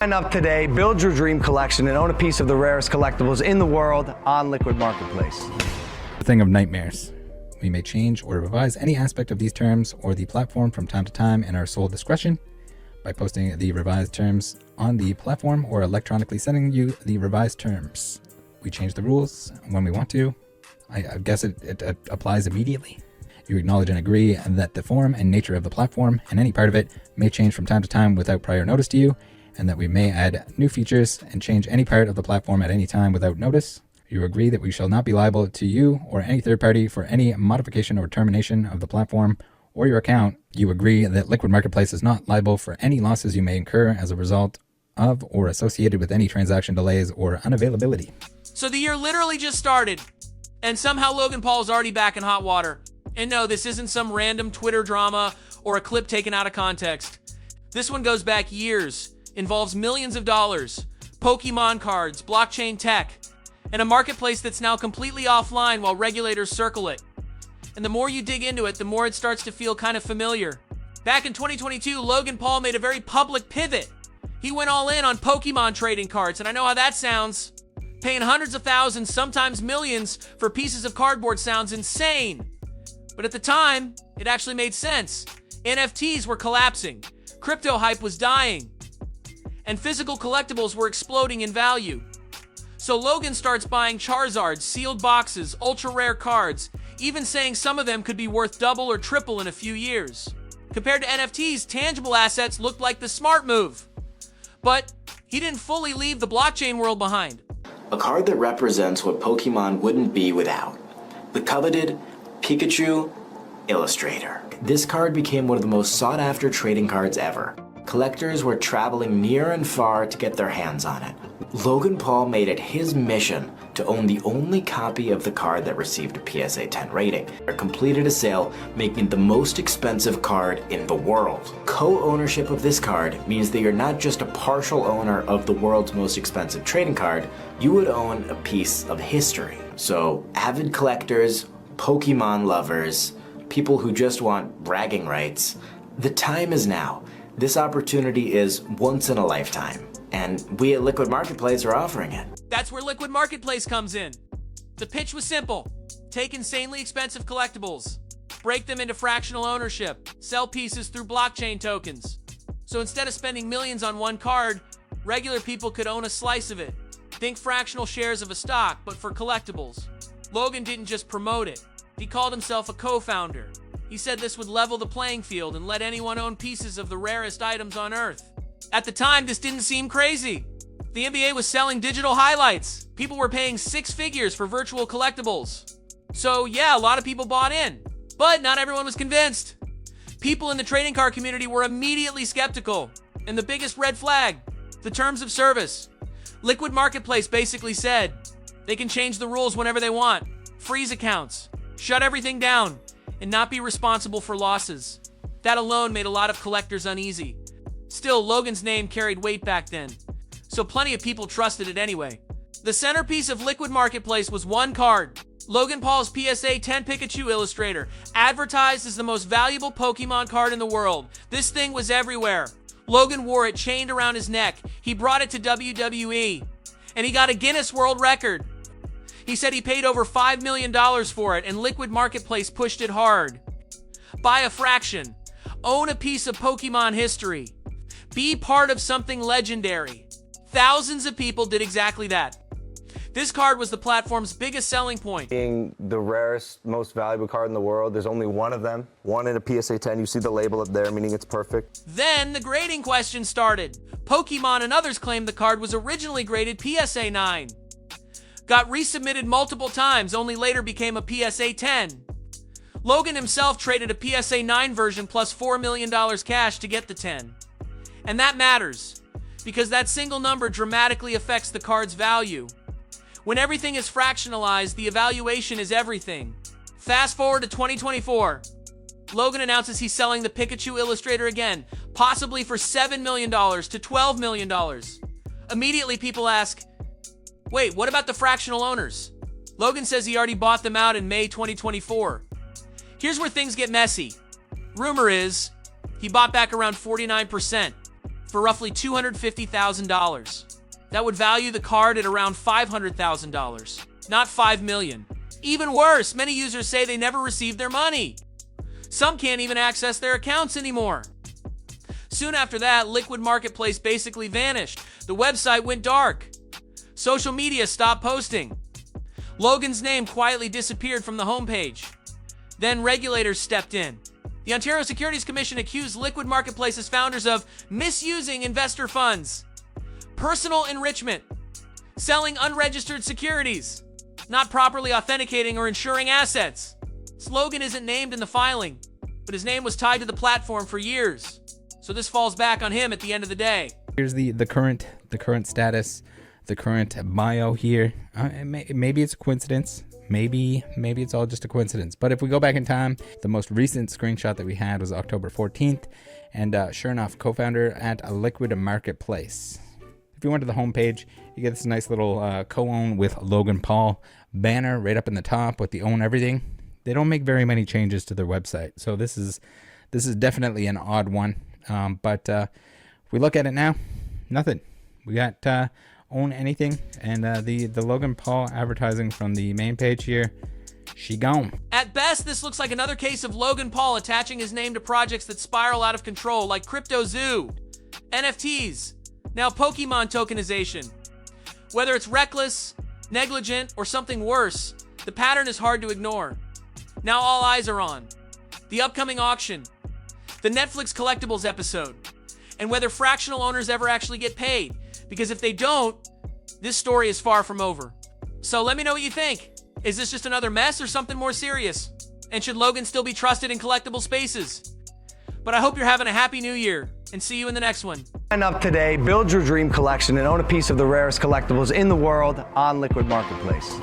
Sign up today, build your dream collection, and own a piece of the rarest collectibles in the world on Liquid Marketplace. The thing of nightmares. We may change or revise any aspect of these terms or the platform from time to time in our sole discretion by posting the revised terms on the platform or electronically sending you the revised terms. We change the rules when we want to. I guess it applies immediately. You acknowledge and agree that the form and nature of the platform and any part of it may change from time to time without prior notice to you, and that we may add new features and change any part of the platform at any time without notice. You agree that we shall not be liable to you or any third party for any modification or termination of the platform or your account. You agree that Liquid Marketplace is not liable for any losses you may incur as a result of or associated with any transaction delays or unavailability. So the year literally just started, and somehow Logan Paul is already back in hot water. And no, this isn't some random Twitter drama or a clip taken out of context. This one goes back years, involves millions of dollars, Pokémon cards, blockchain tech, and a marketplace that's now completely offline while regulators circle it. And the more you dig into it, the more it starts to feel kind of familiar. Back in 2022, Logan Paul made a very public pivot. He went all in on Pokémon trading cards, and I know how that sounds. Paying hundreds of thousands, sometimes millions, for pieces of cardboard sounds insane. But at the time, it actually made sense. NFTs were collapsing, crypto hype was dying, and physical collectibles were exploding in value. So Logan starts buying Charizards, sealed boxes, ultra-rare cards, even saying some of them could be worth double or triple in a few years. Compared to NFTs, tangible assets looked like the smart move. But he didn't fully leave the blockchain world behind. A card that represents what Pokemon wouldn't be without. The coveted Pikachu Illustrator. This card became one of the most sought-after trading cards ever. Collectors were traveling near and far to get their hands on it. Logan Paul made it his mission to own the only copy of the card that received a PSA 10 rating. He completed a sale, making it the most expensive card in the world. Co-ownership of this card means that you're not just a partial owner of the world's most expensive trading card, you would own a piece of history. So avid collectors, Pokemon lovers, people who just want bragging rights, the time is now. This opportunity is once in a lifetime, and we at Liquid Marketplace are offering it. That's where Liquid Marketplace comes in. The pitch was simple. Take insanely expensive collectibles, break them into fractional ownership, sell pieces through blockchain tokens. So instead of spending millions on one card, regular people could own a slice of it. Think fractional shares of a stock, but for collectibles. Logan didn't just promote it. He called himself a co-founder. He said this would level the playing field and let anyone own pieces of the rarest items on Earth. At the time, this didn't seem crazy. The NBA was selling digital highlights. People were paying six figures for virtual collectibles. So yeah, a lot of people bought in. But not everyone was convinced. People in the trading card community were immediately skeptical. And the biggest red flag, the terms of service. Liquid Marketplace basically said they can change the rules whenever they want, freeze accounts, shut everything down, and not be responsible for losses. That alone made a lot of collectors uneasy. Still, Logan's name carried weight back then, so plenty of people trusted it anyway. The centerpiece of Liquid Marketplace was one card, Logan Paul's PSA 10 Pikachu Illustrator, advertised as the most valuable Pokemon card in the world. This thing was everywhere. Logan wore it chained around his neck. He brought it to WWE, and he got a Guinness World Record. He said he paid over $5 million for it, and Liquid Marketplace pushed it hard. Buy a fraction. Own a piece of Pokemon history. Be part of something legendary. Thousands of people did exactly that. This card was the platform's biggest selling point. Being the rarest, most valuable card in the world, there's only one of them. One in a PSA 10. You see the label up there, meaning it's perfect. Then the grading question started. Pokemon and others claimed the card was originally graded PSA 9. Got resubmitted multiple times, only later became a PSA 10. Logan himself traded a PSA 9 version plus $4 million cash to get the 10. And that matters, because that single number dramatically affects the card's value. When everything is fractionalized, the evaluation is everything. Fast forward to 2024. Logan announces he's selling the Pikachu Illustrator again, possibly for $7 million to $12 million. Immediately people ask, wait, what about the fractional owners? Logan says he already bought them out in May 2024. Here's where things get messy. Rumor is, he bought back around 49%. for roughly $250,000. That would value the card at around $500,000, not $5 million. Even worse, many users say they never received their money. Some can't even access their accounts anymore. Soon after that, Liquid Marketplace basically vanished. The website went dark. Social media stopped posting. Logan's name quietly disappeared from the homepage. Then regulators stepped in. The Ontario Securities Commission accused Liquid Marketplace's founders of misusing investor funds, personal enrichment, selling unregistered securities, not properly authenticating or insuring assets. Logan isn't named in the filing, but his name was tied to the platform for years. So this falls back on him at the end of the day. Here's the current status, the current bio here. Maybe it's a coincidence. Maybe it's all just a coincidence. But if we go back in time, the most recent screenshot that we had was October 14th. And sure enough, co-founder at a Liquid Marketplace. If you went to the homepage, you get this nice little co-own with Logan Paul banner right up in the top with the own everything. They don't make very many changes to their website. So this is definitely an odd one. But if we look at it now, nothing. We got own anything, and the Logan Paul advertising from the main page here, she gone. At best, this looks like another case of Logan Paul attaching his name to projects that spiral out of control, like Crypto Zoo, NFTs, now Pokémon tokenization. Whether it's reckless, negligent, or something worse, the pattern is hard to ignore. Now all eyes are on the upcoming auction, the Netflix collectibles episode, and whether fractional owners ever actually get paid. Because if they don't, this story is far from over. So let me know what you think. Is this just another mess or something more serious? And should Logan still be trusted in collectible spaces? But I hope you're having a happy new year, and see you in the next one. Sign up today, build your dream collection, and own a piece of the rarest collectibles in the world on Liquid Marketplace.